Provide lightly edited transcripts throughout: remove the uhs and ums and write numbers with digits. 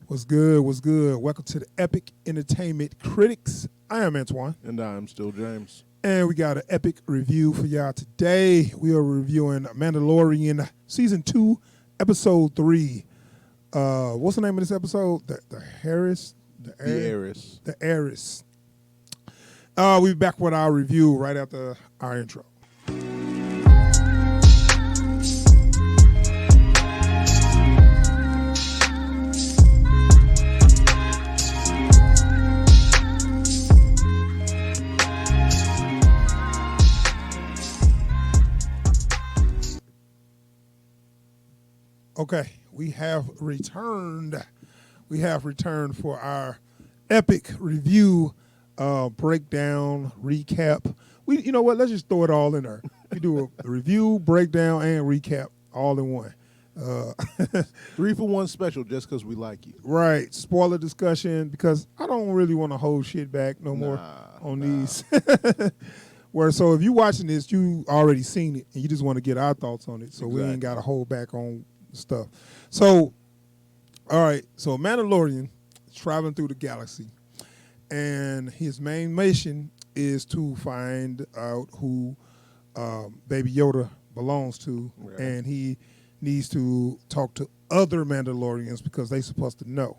What's good? What's good? Welcome to the Epic Entertainment Critics. I am Antoine. And I'm still James. And we got an epic review for y'all today. We are reviewing Mandalorian Season 2, Episode 3. What's the name of this episode? The Heiress? The Heiress. The Heiress. We'll be back with our review right after our intro. Okay, we have returned. We have returned for our epic review, breakdown, recap. You know what? Let's just throw it all in there. We do a review, breakdown, and recap all in one. 3-for-1 special just because we like you. Right. Spoiler discussion because I don't really want to hold shit back no more on these. So if you're watching this, you already seen it, and you just want to get our thoughts on it. So we ain't got to hold back on stuff. So, all right. So Mandalorian is traveling through the galaxy, and his main mission is to find out who Baby Yoda belongs to, and he needs to talk to other Mandalorians because they're supposed to know.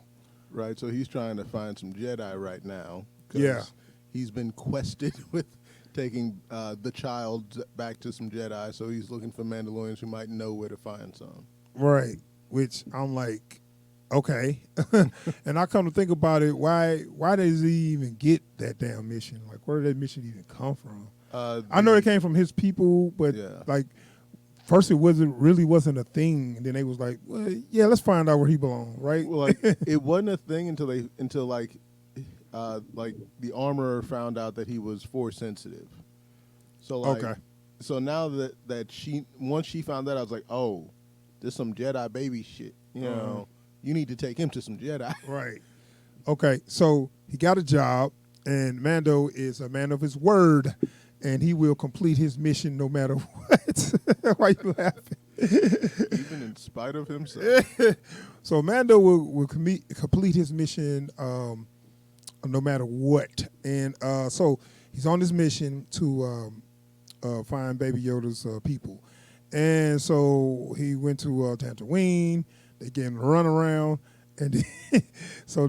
Right. So he's trying to find some Jedi right now. Yeah. He's been quested with taking the child back to some Jedi, so he's looking for Mandalorians who might know where to find some. Right, which I'm like, okay. And I come to think about it, why does he even get that damn mission? Like, where did that mission even come from? I know it came from his people, but like, first it wasn't a thing, and then they was like, well, yeah, let's find out where he belongs, right? Well, like, it wasn't a thing until the armorer found out that he was force sensitive. So like, okay. So now once she found that, I was like, oh, this some Jedi baby shit. You know, you need to take him to some Jedi. Right. Okay, so he got a job, and Mando is a man of his word, and he will complete his mission no matter what. Why you laughing? Even in spite of himself. So Mando will complete his mission no matter what. And so he's on this mission to find Baby Yoda's people. And so he went to Tatooine. They gave him a runaround. And so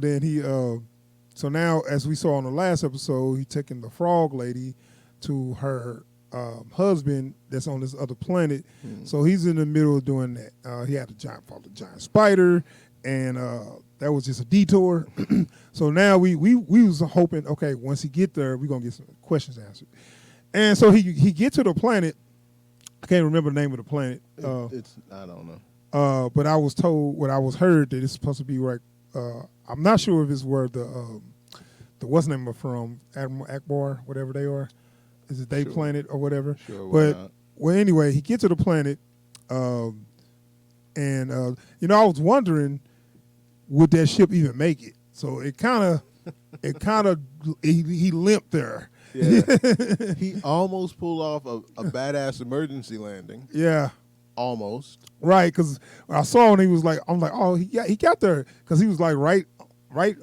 now, as we saw on the last episode, he taking the frog lady to her husband that's on this other planet. So he's in the middle of doing that. He had fought a giant spider, and that was just a detour. So now we was hoping, okay, once he get there, we're going to get some questions answered. And so he get to the planet. I can't remember the name of the planet. I don't know. But I was told, heard that it's supposed to be right. I'm not sure if it's where the what's the name of from Admiral Akbar, whatever they are. Is it they planet or whatever? Sure, but well, anyway, he gets to the planet, and I was wondering, would that ship even make it? So it kind of he limped there. Yeah. He almost pulled off a badass emergency landing. Yeah. Almost. Right, because I saw him, I'm like, oh, he got there, because he was like right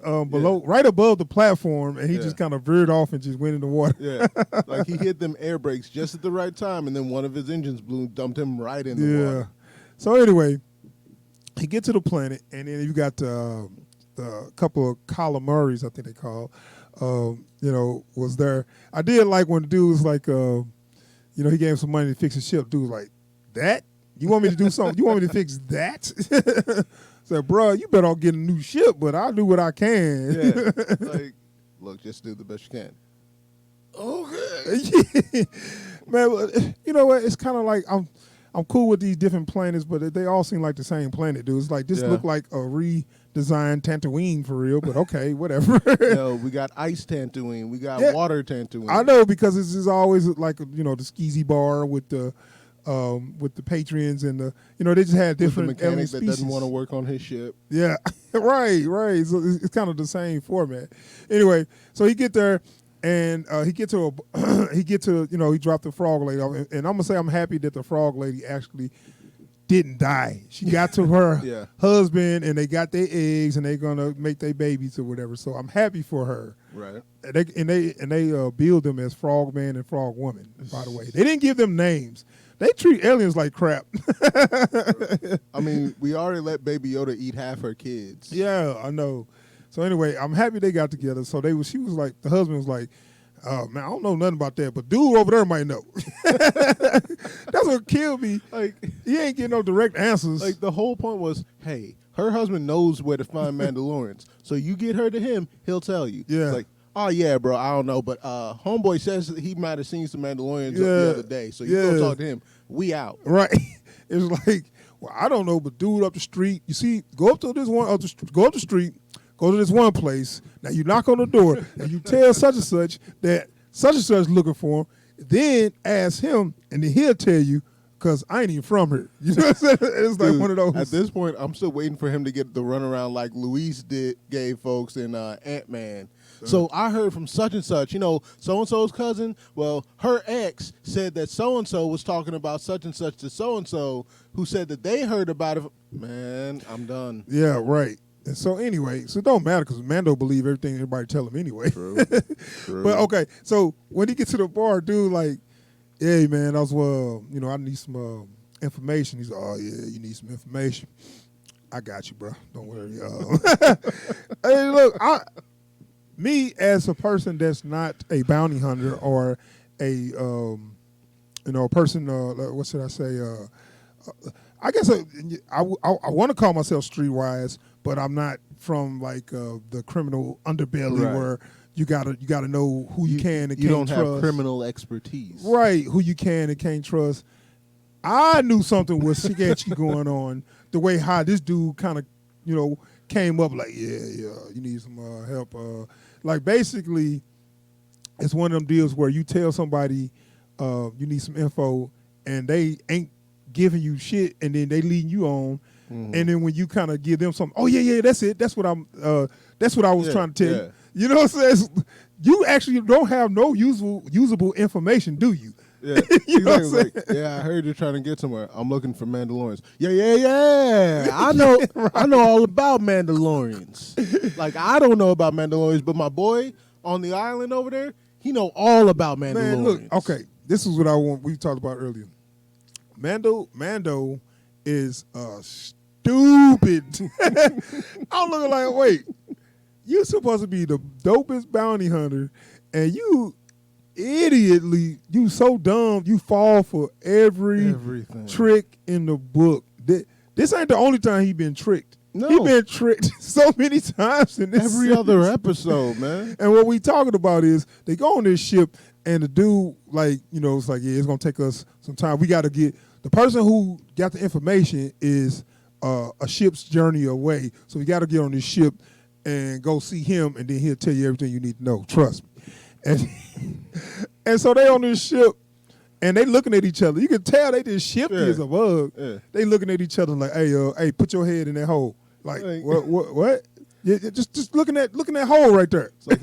below, right above the platform, and he just kind of veered off and just went in the water. Yeah, like he hit them air brakes just at the right time, and then one of his engines blew and dumped him right in the water. So anyway, he gets to the planet, and then you got the couple of calamaris, I think they call, was there. I did like when the dude was like, he gave him some money to fix his ship. Dude was like, that? You want me to do something? You want me to fix that? Said, bro, you better get a new ship, but I'll do what I can. Yeah, like, look, just do the best you can. Okay. Man, you know what? It's kind of like I'm cool with these different planets, but they all seem like the same planet, dude. It's like this look like a redesigned Tatooine for real, but okay, whatever. We got ice Tatooine, we got water Tatooine. I know, because it's just always like the skeezy bar with the patrons and they just had different with the mechanic that species. doesn't want to work on his ship. Yeah, right. So it's kind of the same format. Anyway, so he get there. And he dropped the frog lady off. And I'm going to say I'm happy that the frog lady actually didn't die. She got to her Yeah. husband, and they got their eggs, and they're gonna make their babies or whatever. So I'm happy for her. Right. And they build them as Frogman and Frogwoman. By the way, they didn't give them names. They treat aliens like crap. I mean, we already let Baby Yoda eat half her kids. Yeah, I know. So anyway, I'm happy they got together. So she was like, the husband was like, man, I don't know nothing about that, but dude over there might know. That's what killed me. Like, he ain't getting no direct answers. Like, the whole point was, hey, her husband knows where to find Mandalorians. So you get her to him, he'll tell you. Yeah. Like, oh, yeah, bro, I don't know. But homeboy says that he might have seen some Mandalorians the other day. So you go talk to him. We out. Right. It was like, well, I don't know, but dude up the street, you see, go up the street, go to this one place. Now you knock on the door and you tell such and such that such and such looking for him. Then ask him, and then he'll tell you, because I ain't even from here. You know what I'm saying? It's like one of those. At this point, I'm still waiting for him to get the runaround like Luis gave folks in Ant-Man. So I heard from such and such, so-and-so's cousin. Well, her ex said that so-and-so was talking about such and such to so-and-so, who said that they heard about it. Man, I'm done. Yeah, right. And so anyway, so it don't matter because Mando believe everything everybody tell him anyway. True. But okay, so when he gets to the bar, dude, like, hey man, I need some information. He's like, oh yeah, you need some information. I got you, bro. Don't worry. Hey, look, me as a person that's not a bounty hunter or a person. What should I say? I guess I want to call myself streetwise, but I'm not from like the criminal underbelly where you gotta know who you can and can't trust. You don't have criminal expertise, right? Who you can and can't trust. I knew something was sketchy going on. The way how this dude kind of came up like, yeah, you need some help. Like basically, it's one of them deals where you tell somebody you need some info and they ain't giving you shit, and then they leading you on, and then when you kind of give them something, oh yeah, that's it. That's what I was trying to tell you. You know what I'm saying? You actually don't have no usable information, do you? Yeah. You know what I'm saying? Like, yeah, I heard you're trying to get somewhere. I'm looking for Mandalorians. Yeah. I know Right. I know all about Mandalorians. Like, I don't know about Mandalorians, but my boy on the island over there, he know all about Mandalorians. Man, look, okay, this is what we talked about earlier. Mando is stupid. I'm looking like, wait, you supposed to be the dopest bounty hunter, and you so dumb, you fall for everything. Trick in the book. This ain't the only time he been tricked. No. He been tricked so many times in this every series. other episode, man. And what we talking about is they go on this ship, and the dude, like, it's like, yeah, it's gonna take us some time. We got to get the person who got the information is a ship's journey away, so we got to get on this ship and go see him, and then he'll tell you everything you need to know. Trust me. And so they on this ship, and they looking at each other. You can tell they just shifty as a bug. Yeah. They looking at each other like, hey, put your head in that hole. Like what? Yeah, just looking at hole right there. It's like,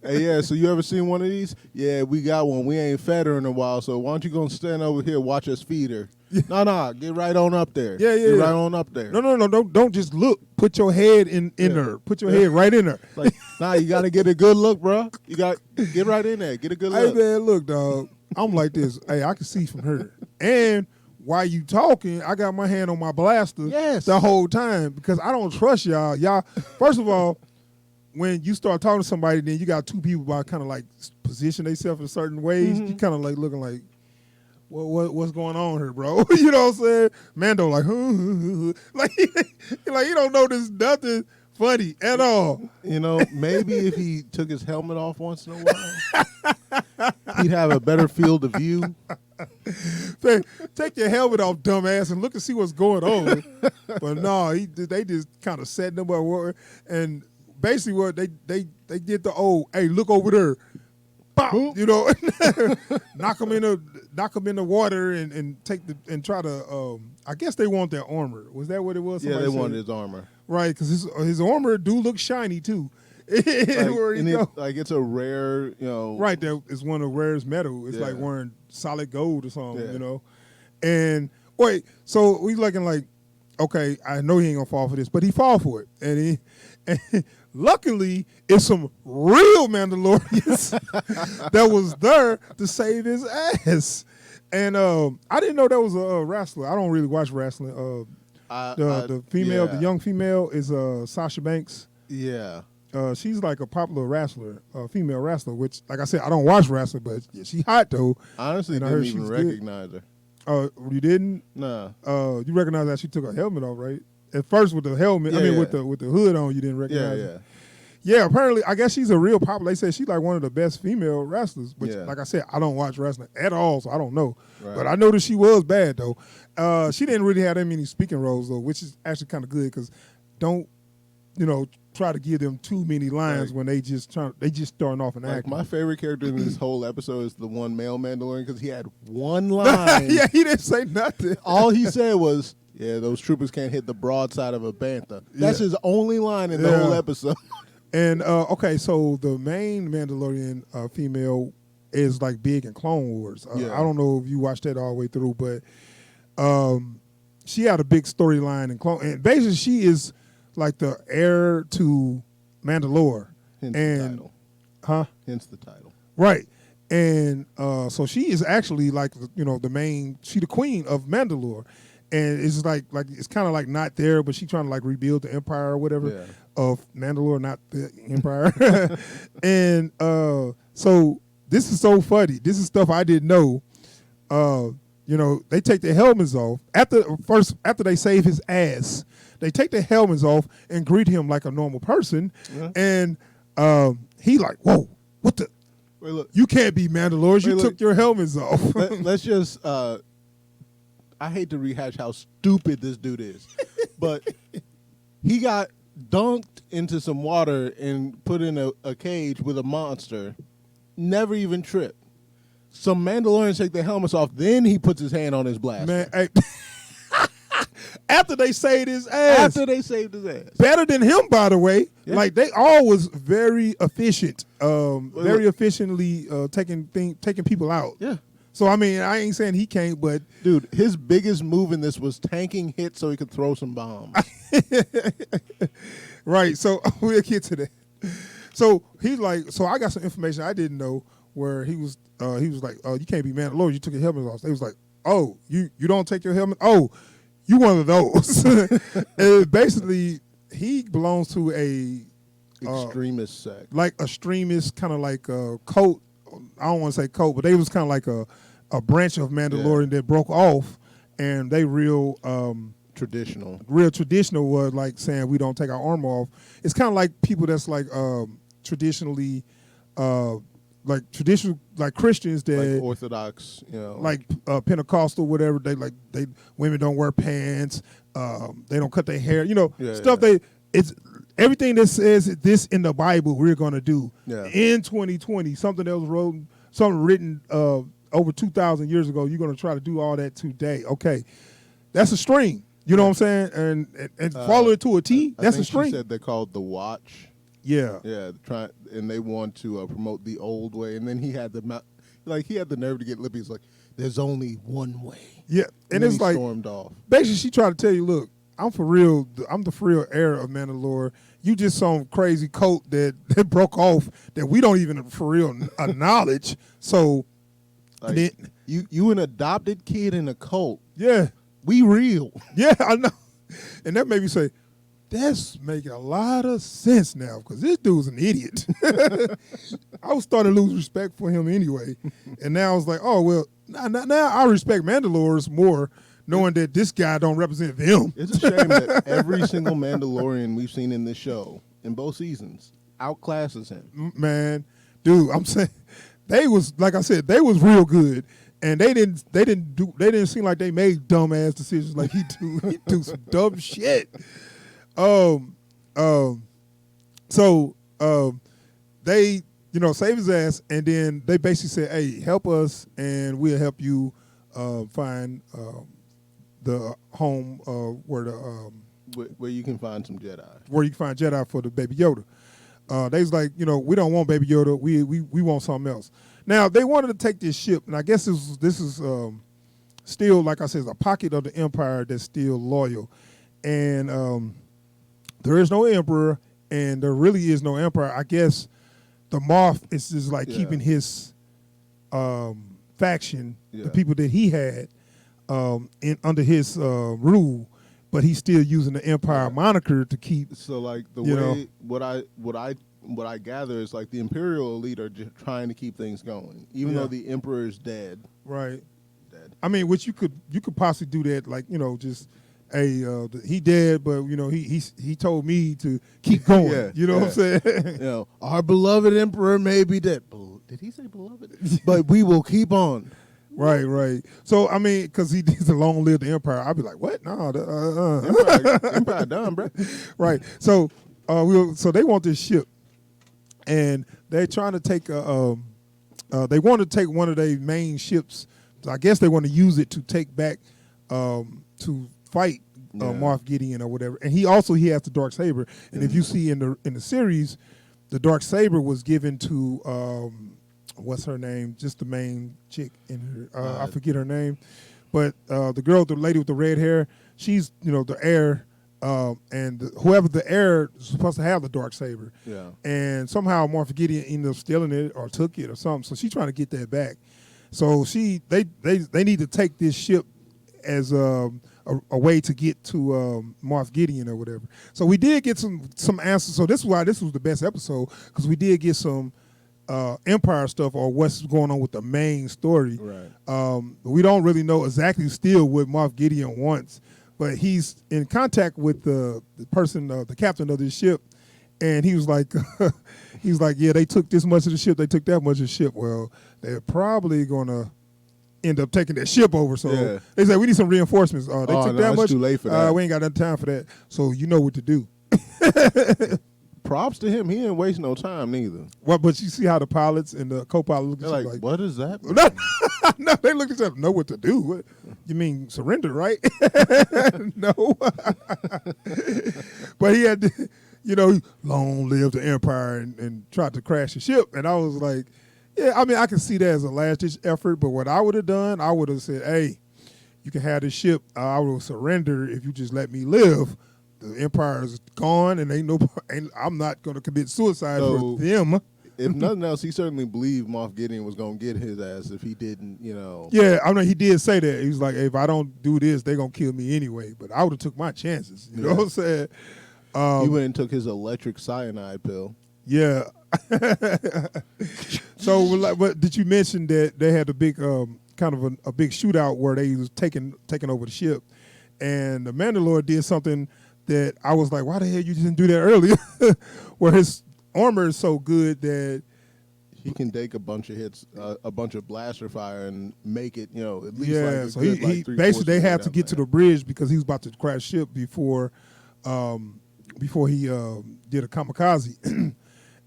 hey, yeah, so you ever seen one of these? Yeah, we got one. We ain't fed her in a while, so why don't you go stand over here, watch us feed her? Yeah. No, get right on up there. Yeah. Get right on up there. No, don't just look. Put your head in her. Put your head right in her. Like, you got to get a good look, bro. You got to get right in there. Get a good look. Hey, man, look, dog. I'm like this. Hey, I can see from her. And while you talking, I got my hand on my blaster the whole time because I don't trust y'all. Y'all, first of all, when you start talking to somebody, then you got two people about kind of like position themselves in certain ways. You kind of like looking like, what's going on here, bro? You know what I'm saying? Mando like, like he don't notice nothing funny at all. Maybe if he took his helmet off once in a while, he'd have a better field of view. Take your helmet off, dumbass, and look and see what's going on. But no, they just kind of set them up, and basically what they did hey, look over there, pop, knock them in the water and try to. I guess they want their armor. Was that what it was? Somebody they wanted his armor, right? Because his armor do look shiny too. It's a rare, Right, that is one of the rarest metal. It's like wearing solid gold or something, And Wait, so we looking like, okay, I know he ain't gonna fall for this, but he fall for it, and luckily it's some real Mandalorians that was there to save his ass. And I didn't know that was a wrestler. I don't really watch wrestling. The female, the young female is Sasha Banks. Yeah. She's like a popular wrestler, female wrestler, which, like I said, I don't watch wrestling, but yeah, she hot though. Honestly, And I didn't heard even she's recognize her. You didn't? Nah. You recognize that she took her helmet off, right? At first with the helmet, with the hood on, you didn't recognize her. Yeah, apparently, I guess she's a real popular. They said she's like one of the best female wrestlers, which, like I said, I don't watch wrestling at all, so I don't know. Right. But I know that she was bad, though. She didn't really have that many speaking roles, though, which is actually kind of good because don't, try to give them too many lines when they just starting off an act. My favorite character in this whole episode is the one male Mandalorian because he had one line. Yeah, he didn't say nothing. All he said was, "Yeah, those troopers can't hit the broadside of a bantha." That's his only line in the whole episode. And okay, so the main Mandalorian female is like big in Clone Wars. I don't know if you watched that all the way through, but she had a big storyline in Clone. And basically, she is like the heir to Mandalore. Hence the title. Huh? Hence the title. Right. And so she is actually like the main. She the queen of Mandalore. And it's like it's kind of like not there, but she's trying to like rebuild the empire or whatever of Mandalore, not the empire. And so this is so funny. This is stuff I didn't know. They take their helmets off after they save his ass. They take their helmets off and greet him like a normal person. And he like, whoa, what the? Wait, look. You can't be Mandalorians. You took your helmets off. Let's just. I hate to rehash how stupid this dude is, but he got dunked into some water and put in a cage with a monster, never even tripped. Some Mandalorians take their helmets off, then he puts his hand on his blaster. Man, hey. After they saved his ass. Better than him, by the way. Yeah. Like, they all was very efficient, very efficiently taking people out. Yeah. So, I mean, I ain't saying he can't, but... Dude, his biggest move in this was tanking hits so he could throw some bombs. Right, so we'll get to that. So, he's like, I got some information I didn't know where he was like, you can't be Mandalorian, you took your helmet off. They was like, oh, you don't take your helmet? Oh, you one of those. And basically, he belongs to a... extremist sect. Like extremist, kind of like a cult. I don't want to say cult, but they was kind of like a branch of Mandalorian that broke off, and they real traditional was like saying we don't take our armor off. It's kind of like people that's like traditional like Christians that like Orthodox, like Pentecostal, whatever. They women don't wear pants. They don't cut their hair. Stuff. It's everything that says this in the Bible we're going to do in 2020. Something that was written over 2,000 years ago. You're going to try to do all that today. Okay, that's a string. You know what I'm saying? And follow it to a T. That's a string. She said they're called the Watch. Yeah. Yeah. And they want to promote the old way. And then he had the nerve to get lippy. He's like, "There's only one way." Yeah, and it's like stormed off. Basically, she tried to tell you, look. I'm for real. I'm the for real heir of Mandalore. You just some crazy cult that broke off that we don't even for real acknowledge. So, like, you an adopted kid in a cult. Yeah, we real. Yeah, I know. And that made me say, that's making a lot of sense now because this dude's an idiot. I was starting to lose respect for him anyway, and now I was like, oh well, now I respect Mandalorians more. Knowing that this guy don't represent them. It's a shame that every single Mandalorian we've seen in this show, in both seasons, outclasses him. Man, dude, I'm saying they was, like I said, they was real good, and they didn't seem like they made dumbass decisions like he do. He do some dumb shit. So they save his ass, and then they basically said, "Hey, help us, and we'll help you find." The home where you can find some Jedi. Where you can find Jedi for the Baby Yoda. They was like, we don't want Baby Yoda. We want something else. Now they wanted to take this ship, and I guess this is still, like I said, a pocket of the empire that's still loyal, and there is no emperor, and there really is no empire. I guess the Moff is just like keeping his faction, the people that he had under his rule, but he's still using the empire moniker to keep. So like the way what I gather is like the imperial elite are just trying to keep things going, even though the emperor is dead. Right. Dead. I mean, which you could possibly do that, like just. He dead, but he told me to keep going. You know what I'm saying? Our beloved emperor may be dead. Did he say beloved? But we will keep on. Right. So I mean, because he's a long-lived empire, I'd be like, what? No, empire done, bro. Right. So so they want this ship, and they're trying to take they want to take one of their main ships. So I guess they want to use it to take back to fight Moff Gideon or whatever, and he has the Darksaber. And if you see in the series, the Darksaber was given to what's her name? Just the main chick in her. I forget her name, but the lady with the red hair, she's the heir, and whoever the heir is supposed to have the Darksaber. Yeah. And somehow Moff Gideon ended up stealing it or took it or something. So she's trying to get that back. So they need to take this ship as a way to get to Moff Gideon or whatever. So we did get some answers. So this is why this was the best episode, because we did get some Empire stuff or what's going on with the main story. Right. We don't really know exactly still what Moff Gideon wants, but he's in contact with the person, the captain of this ship, and he was like, yeah, they took this much of the ship, they took that much of the ship. Well, they're probably gonna end up taking that ship over. So they said we need some reinforcements. They took that much. Too late for that. We ain't got enough time for that. So you know what to do. Props to him. He didn't waste no time neither. Well, but you see how the pilots and the co-pilot look at you like, what is that? No, they look at each other, know what to do. What, you mean surrender, right? No. But he had to, long live the empire and tried to crash the ship. And I was like, yeah, I mean, I can see that as a last-ditch effort, but what I would have done, I would have said, hey, you can have this ship. I will surrender if you just let me live. The empire is gone, and I'm not going to commit suicide for them. If nothing else, he certainly believed Moff Gideon was going to get his ass if he didn't, Yeah, I mean, he did say that. He was like, hey, if I don't do this, they're going to kill me anyway. But I would have took my chances. You know what I'm saying? He went and took his electric cyanide pill. Yeah. So, but did you mention that they had a big, kind of a big shootout where they was taking over the ship, and the Mandalorian did something that I was like, why the hell you didn't do that earlier? Where his armor is so good that he can take a bunch of hits, a bunch of blaster fire, and make it, at least so he basically they have to get to the bridge because he was about to crash ship before he did a kamikaze.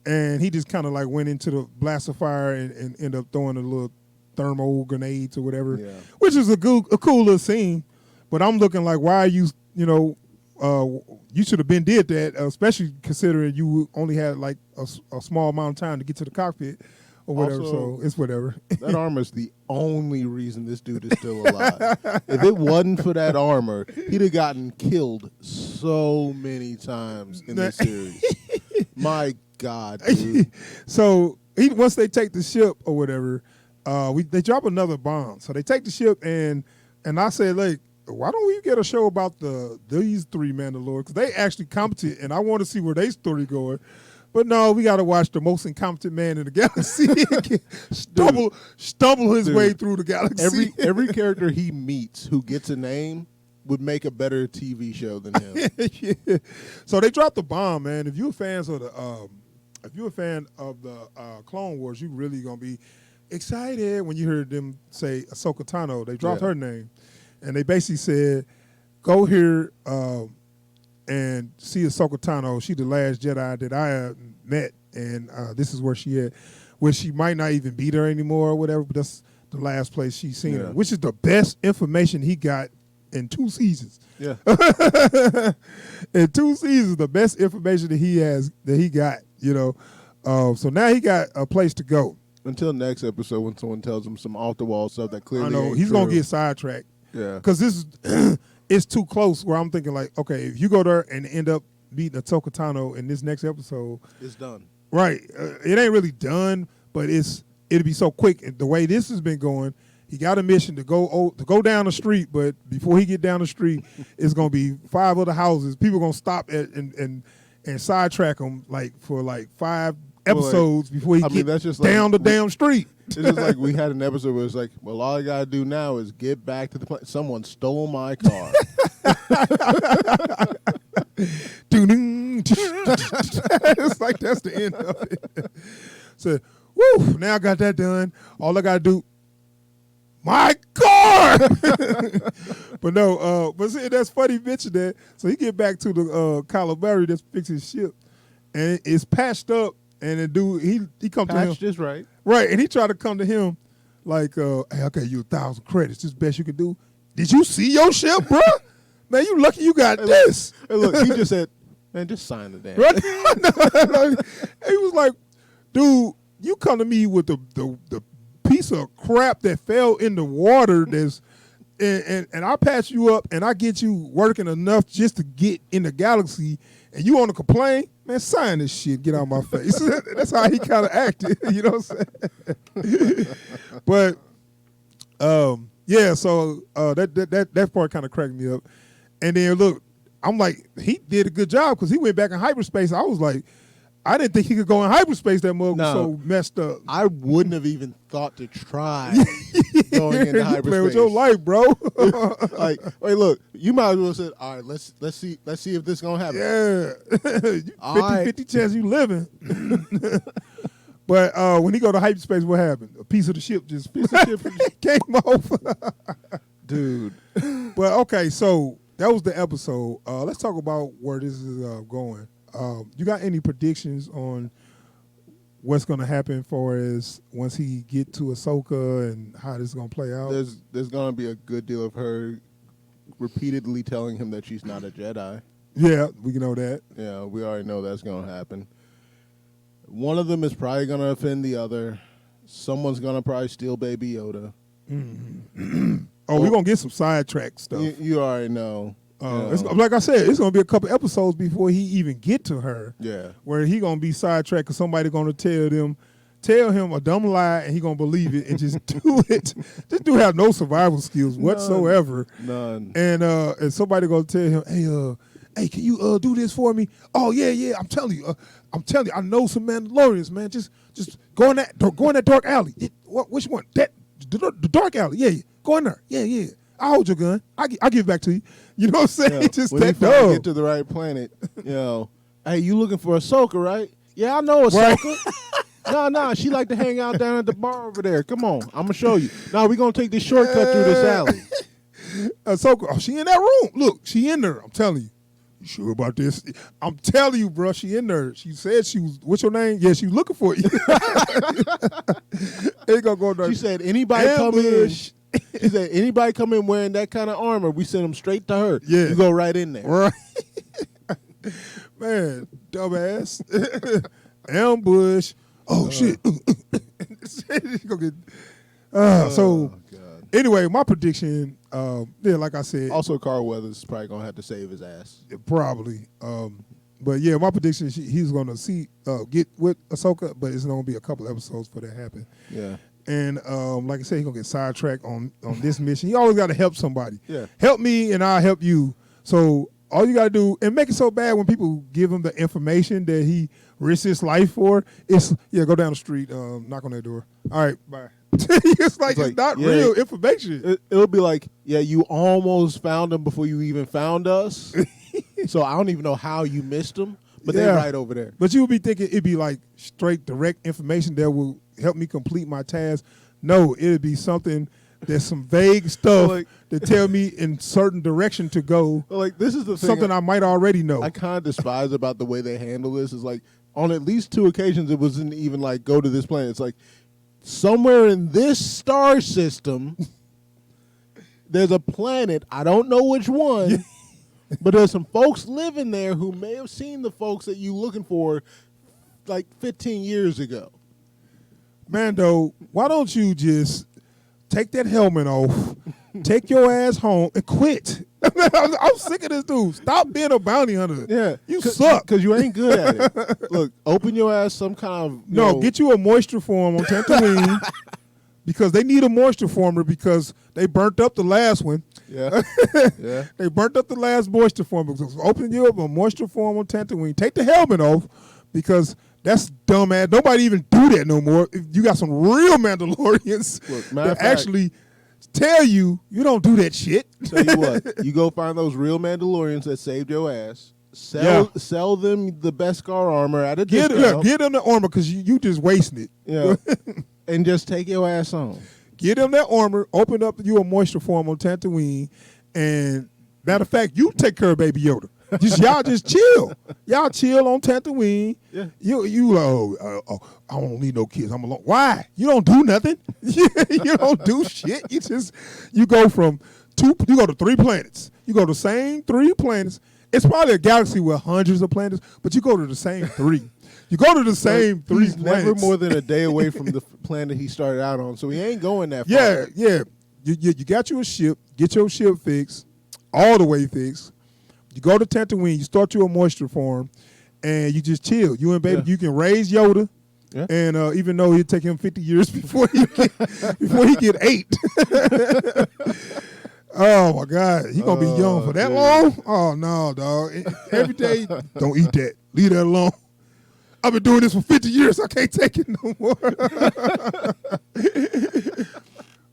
And he just kind of like went into the blaster fire and ended up throwing a little thermal grenades or whatever, which is a cool little scene. But I'm looking like, why are you, you should have been did that, especially considering you only had like a small amount of time to get to the cockpit or whatever. Also, so it's whatever. That armor's the only reason this dude is still alive. If it wasn't for that armor, he'd have gotten killed so many times in this series. My God, dude. So once they take the ship or whatever, they drop another bomb. So they take the ship and I said, like, why don't we get a show about these three Mandalorians? Because they actually competent, and I want to see where their story going. But no, we got to watch the most incompetent man in the galaxy stumble his way through the galaxy. Every character he meets who gets a name would make a better TV show than him. Yeah. So they dropped the bomb, man. If you're fans of the Clone Wars, you really gonna be excited when you heard them say Ahsoka Tano. They dropped her name, and they basically said, "Go here and see Ahsoka Tano. She's the last Jedi that I met, and this is where she at. Where she might not even be there anymore or whatever, but that's the last place she's seen her, which is the best information he got in 2 seasons. Yeah, in 2 seasons, the best information that he got. So now he got a place to go, Until next episode when someone tells him some off the wall stuff that clearly I know ain't he's true. gonna get sidetracked. Yeah. Because this is it's too close. Where I'm thinking like, okay, if you go there and end up beating Ahsoka Tano in this next episode, It's done. right? It ain't really done, but it'll be so quick. And the way this has been going, he got a mission to go down the street, but before he get down the street, it's gonna be 5 other houses. People gonna stop at and sidetrack him for 5 episodes before he get that's just down the damn street. It's just like we had an episode where it's like, well, all I gotta do now is get back to the place. Someone stole my car. It's like that's the end of it. So, woo! Now I got that done. All I gotta do, my car. But no, but see, that's funny. Mention that. So he get back to the Calamari that's fixing his ship, and it's patched up. And the dude, he come to him. Patched is right. Right, and he tried to come to him like, hey, I'll give you 1,000 credits. This is the best you can do. Did you see your ship, bro? Man, you lucky you got this. Hey, look, he just said, man, just sign the damn. Right? He was like, dude, you come to me with the piece of crap that fell in the water that's and I patch you up and I get you working enough just to get in the galaxy and you want to complain? Man, sign this shit. Get out of my face. That's how he kind of acted. You know what I'm saying? But, yeah, so that part kind of cracked me up. And then, look, I'm like, he did a good job because he went back in hyperspace. I was like, I didn't think he could go in hyperspace. That mug was so messed up. I wouldn't have even thought to try going into hyperspace. Play with your life, bro. Like, wait, look, you might as well say, all right, let's see if this gonna happen. Yeah, 50-50 chance you living. But when he go to hyperspace, what happened? A piece of the ship just came off. Dude. But okay, so that was the episode. Let's talk about where this is going. You got any predictions on what's going to happen for as once he get to Ahsoka and how this is going to play out? There's going to be a good deal of her repeatedly telling him that she's not a Jedi. Yeah, we know that. Yeah, we already know that's going to happen. One of them is probably going to offend the other. Someone's going to probably steal Baby Yoda. Mm-hmm. We're going to get some sidetrack stuff. You already know. Like I said, it's going to be a couple episodes before he even get to her. Yeah. Where he going to be sidetracked because somebody going to tell him a dumb lie and he going to believe it and just do it. This dude have no survival skills whatsoever. None. And somebody going to tell him, hey, can you do this for me? Oh, yeah, I'm telling you, I know some Mandalorians, man. Just go in that dark alley. Which one? The dark alley. Yeah. Go in there. Yeah. I'll hold your gun. I'll give it back to you. You know what I'm saying? Yeah. Just when that he finally dog. get to the right planet, hey, you looking for Ahsoka, right? Yeah, I know Ahsoka. Nah, she like to hang out down at the bar over there. Come on, I'm gonna show you. Now we gonna take this shortcut through this alley. Ahsoka, she in that room. Look, she in there. I'm telling you. You sure about this? I'm telling you, bro. She in there. She said she was. What's your name? Yeah, she was looking for you. Ain't gonna go there. She said anybody come in. She said anybody come in wearing that kind of armor, we send them straight to her. Yeah, you go right in there. Right. Man, dumbass. Ambush. Oh shit. So God. Anyway, my prediction. Like I said. Also, Carl Weathers is probably gonna have to save his ass. Probably. But yeah, my prediction he's gonna get with Ahsoka, but it's gonna be a couple episodes for that to happen. Yeah. And like I said, he's gonna get sidetracked on this mission. He always gotta help somebody. Yeah. Help me and I'll help you. So all you gotta do, and make it so bad when people give him the information that he risks his life for, it's go down the street, knock on that door. All right, bye. it's not real information. It'll be like, yeah, you almost found him before you even found us. So I don't even know how you missed him, but they're right over there. But you would be thinking it'd be like straight, direct information that will help me complete my task. No, it'd be something that's some vague stuff that tell me in certain direction to go. Like, this is the thing. Something I might already know. I kind of despise about the way they handle this. Is like, on at least 2 occasions, it wasn't even like, go to this planet. It's like, somewhere in this star system, there's a planet. I don't know which one, but there's some folks living there who may have seen the folks that you looking for like 15 years ago. Mando, why don't you just take that helmet off, take your ass home, and quit? I'm sick of this dude. Stop being a bounty hunter. Yeah, you suck. Because you ain't good at it. Look, open your ass some kind of... No, get you a moisture form on Tatooine because they need a moisture former because they burnt up the last one. Yeah, yeah. They burnt up the last moisture former. So open you up a moisture form on Tatooine. Take the helmet off because that's dumbass. Nobody even do that no more. You got some real Mandalorians Look, that actually tell you don't do that shit. Tell you what, you go find those real Mandalorians that saved your ass. Sell them the Beskar armor at a discount. Get them the armor because you just wasting it. Yeah, and just take your ass on. Get them that armor. Open up you a moisture form on Tatooine, and matter of fact, you take care of Baby Yoda. Y'all just chill. Y'all chill on Tatooine. Yeah. I don't need no kids. I'm alone. Why? You don't do nothing. You don't do shit. You go from you go to 3 planets. You go to the same 3 planets. It's probably a galaxy with hundreds of planets, but you go to the same 3. You go to the same 3 He's planets. never more than a day away from the planet he started out on, so he ain't going that far. Yeah. You got you a ship. Get your ship fixed, all the way fixed. You go to Tatooine, you start you a moisture farm, and you just chill. You and baby, you can raise Yoda, and even though it'd take him 50 years before he get 8. Oh my God, he gonna be young for that long? Oh no, dog. Every day, don't eat that. Leave that alone. I've been doing this for 50 years. I can't take it no more.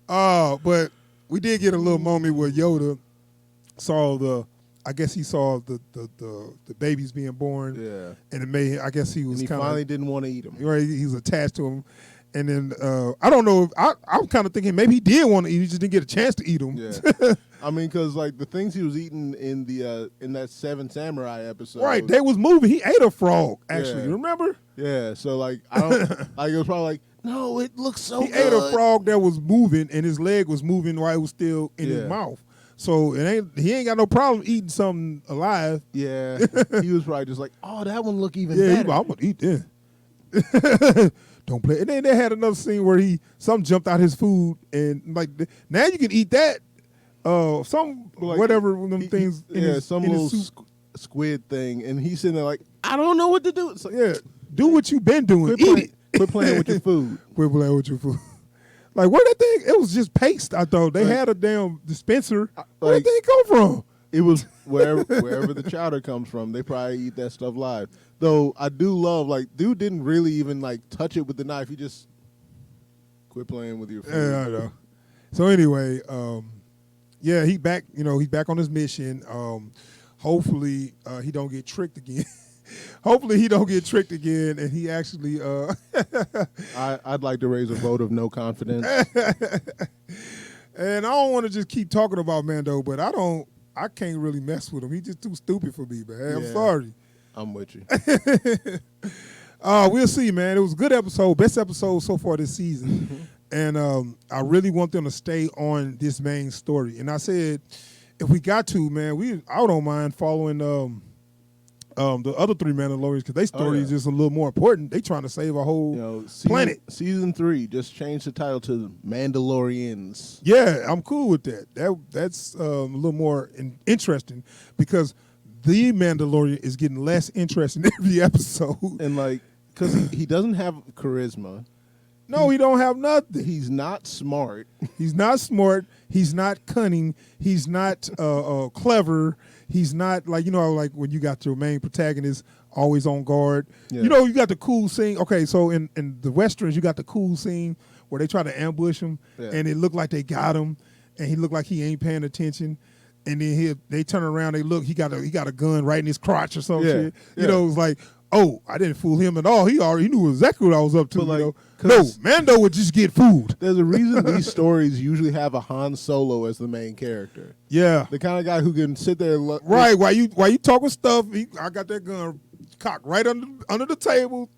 But we did get a little moment where Yoda saw I guess he saw the babies being born. Yeah. And it made, I guess he was kind of... finally didn't want to eat them. Right, he was attached to him. And then, I don't know, I'm kind of thinking maybe he did want to eat, he just didn't get a chance to eat them. Yeah. I mean, because, like, the things he was eating in that 7 Samurai episode. Right, they was moving. He ate a frog, actually. You remember? Yeah, so, like, I don't, like, it was probably like, no, it looks so good. He ate a frog that was moving, and his leg was moving while it was still in his mouth. So he ain't got no problem eating something alive. Yeah, he was probably just like, oh, that one look even better. Yeah, I'm gonna eat that. Don't play. And then they had another scene where something jumped out his food, and like now you can eat that. Some like, whatever them things. Some little squid thing, and he's sitting there like, I don't know what to do. It's like, do what you've been doing. Eat it. Quit playing with your food. Quit playing with your food. Like, where that thing? It was just paste. I thought they had a damn dispenser. Where did that thing come from? It was wherever the chowder comes from. They probably eat that stuff live. Though I do love, like, dude didn't really even like touch it with the knife. He just quit playing with your food. Yeah, I know. So anyway, he back. He's back on his mission. Hopefully, he don't get tricked again. Hopefully he don't get tricked again, and he actually. I'd like to raise a vote of no confidence. And I don't want to just keep talking about Mando, but I can't really mess with him. He's just too stupid for me, man. I'm sorry. I'm with you. We'll see, man. It was a good episode, best episode so far this season, and I really want them to stay on this main story. And I said, if we got to, man, I don't mind following the other 3 Mandalorians because their story is just a little more important. They trying to save a whole planet. Season 3, just change the title to Mandalorians. Yeah, I'm cool with that. That's a little more interesting because the Mandalorian is getting less interesting every episode. And like, because he doesn't have charisma. No, he don't have nothing. He's not smart. He's not smart. He's not cunning. He's not clever. He's not like when you got your main protagonist always on guard. Yeah. You got the cool scene. Okay, so in the Westerns, you got the cool scene where they try to ambush him, and it looked like they got him, and he looked like he ain't paying attention. And then they turn around, they look, he got a gun right in his crotch or some shit. It was like, oh, I didn't fool him at all. He already knew exactly what I was up to. No, Mando would just get food. There's a reason these stories usually have a Han Solo as the main character. Yeah, the kind of guy who can sit there. Right, while you talking stuff, I got that gun cocked right under the table.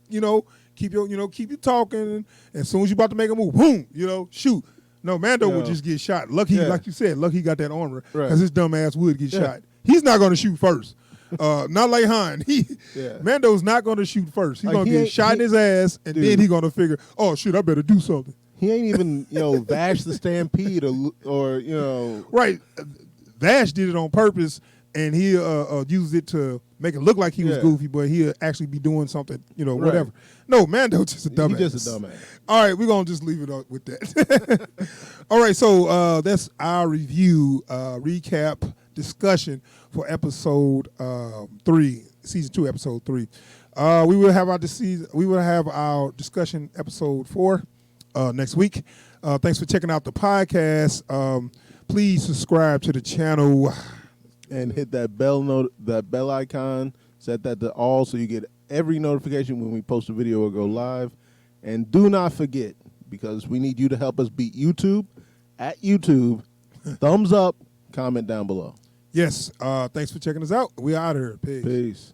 Keep you talking, and as soon as you about to make a move, boom, shoot. No, Mando would just get shot. Lucky, like you said, lucky he got that armor because his dumb ass would get shot. He's not going to shoot first. Not like Han. Mando's not going to shoot first. He's Like, going to get shot in his ass, and then he's going to figure, oh, shit, I better do something. He ain't even, Vash the Stampede or Right. Vash did it on purpose, and he used it to make it look like he was goofy, but he'll actually be doing something, whatever. No, Mando's just a dumbass. He's just a dumbass. All right, we're going to just leave it up with that. All right, so that's our review, recap, discussion for episode 3, season 2, episode 3. We will have our discussion episode 4 next week. Thanks for checking out the podcast. Please subscribe to the channel and hit that bell icon. Set that to all so you get every notification when we post a video or go live. And do not forget, because we need you to help us beat YouTube, at YouTube, thumbs up, comment down below. Yes. Thanks for checking us out. We out of here. Peace. Peace.